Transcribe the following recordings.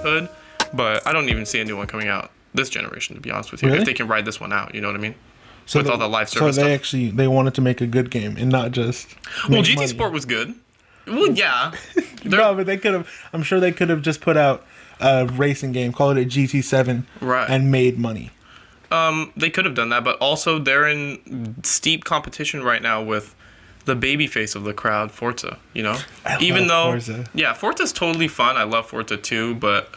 hood, but I don't even see a new one coming out this generation, to be honest with you. Really? If they can ride this one out, you know what I mean? So With all the live service So stuff. they wanted to make a good game and not just. Well, make GT money. Sport was good. Well, yeah. No, but they could have. I'm sure they could have just put out a racing game, called it GT7, Right. and made money. They could have done that, but also they're in steep competition right now with the baby face of the crowd, Forza. You know, I love Forza. Yeah, Forza's totally fun. I love Forza too, but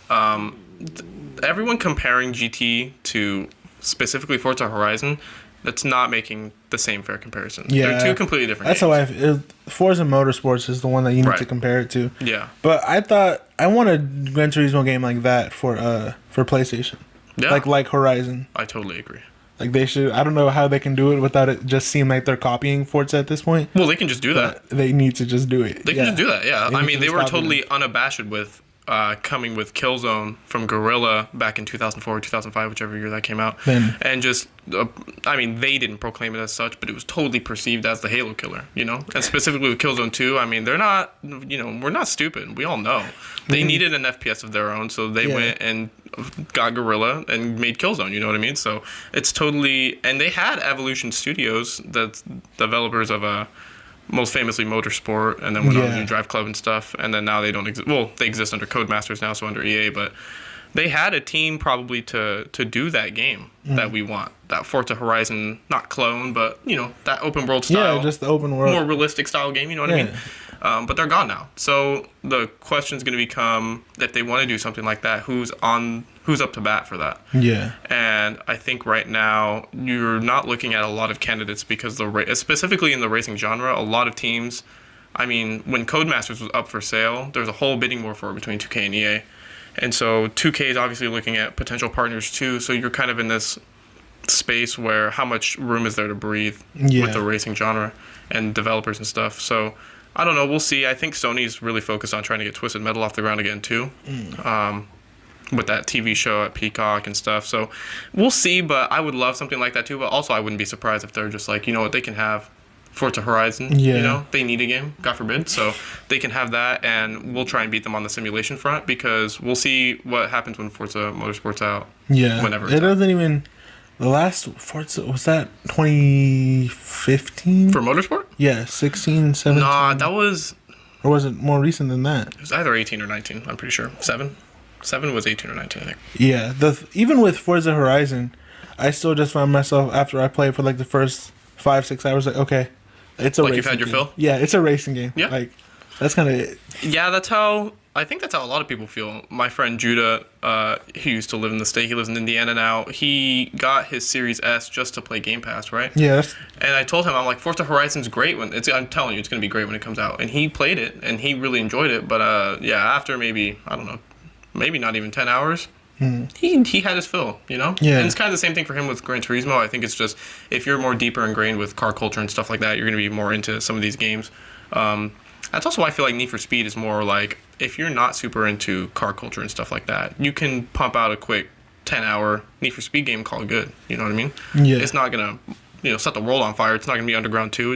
everyone comparing GT to specifically Forza Horizon, that's not making the same fair comparison. Yeah, They're two completely different. That's games. how Forza Motorsports is the one that you need Right. to compare it to. Yeah. But I thought I want a Gran Turismo game like that for PlayStation. Yeah. Like Horizon. I totally agree. Like they should. I don't know how they can do it without it just seem like they're copying Forza at this point. Well, they can just do that. But they need to just do it. They can just do that, yeah. They I need mean, to they just were copy totally them. unabashed with coming with Killzone from Guerrilla back in 2004 or 2005, whichever year that came out. Then- And just, I mean, they didn't proclaim it as such, but it was totally perceived as the Halo killer, you know? And specifically with Killzone 2, I mean, they're not, you know, we're not stupid. We all know. They needed an FPS of their own, so they went and got Guerrilla and made Killzone, you know what I mean? So it's totally, and they had Evolution Studios, that's developers of most famously Motorsport, and then went on to do Drive Club and stuff, and then now they don't exist. Well, they exist under Codemasters now, so under EA, but they had a team probably to do that game that we want. That Forza Horizon, not clone, but, you know, that open world style. Yeah, just the open world. More realistic style game, you know what I mean? But they're gone now. So the question's going to become, if they want to do something like that, who's up to bat for that? Yeah. And I think right now you're not looking at a lot of candidates because specifically in the racing genre, a lot of teams. I mean, when Codemasters was up for sale, there was a whole bidding war for it between 2K and EA, and so 2K is obviously looking at potential partners too. So you're kind of in this space where how much room is there to breathe with the racing genre and developers and stuff. So I don't know. We'll see. I think Sony's really focused on trying to get Twisted Metal off the ground again too. With that TV show at Peacock and stuff. So we'll see, but I would love something like that too. But also I wouldn't be surprised if they're just like, you know what, they can have Forza Horizon. Yeah. You know, they need a game, God forbid. So they can have that, and we'll try and beat them on the simulation front, because we'll see what happens when Forza Motorsport's out. Yeah. Whenever it it's out. doesn't even. The last Forza, was that 2015? For Motorsport? Yeah, 16, 17. Nah, that was, Or was it more recent than that? it was either 18 or 19, I'm pretty sure. 7 was 18 or 19, I think. Yeah, even with Forza Horizon, I still just found myself, after I played for like the first 5-6 hours, like, okay, it's a Like racing you've had your game. fill? Yeah, it's a racing game. Yeah. Like, that's kind of it. Yeah, I think that's how a lot of people feel. My friend Judah, he used to live in the state. He lives in Indiana now. He got his Series S just to play Game Pass, right? Yeah, And I told him, I'm like, Forza Horizon's great I'm telling you, it's going to be great when it comes out. And he played it, and he really enjoyed it. But yeah, after maybe, I don't know, maybe not even 10 hours, he had his fill, you know? Yeah. And it's kind of the same thing for him with Gran Turismo. I think it's just, if you're more deeper ingrained with car culture and stuff like that, you're going to be more into some of these games. That's also why I feel like Need for Speed is more like, if you're not super into car culture and stuff like that, you can pump out a quick 10-hour Need for Speed game called good. You know what I mean? Yeah. It's not going to, set the world on fire. It's not going to be Underground 2.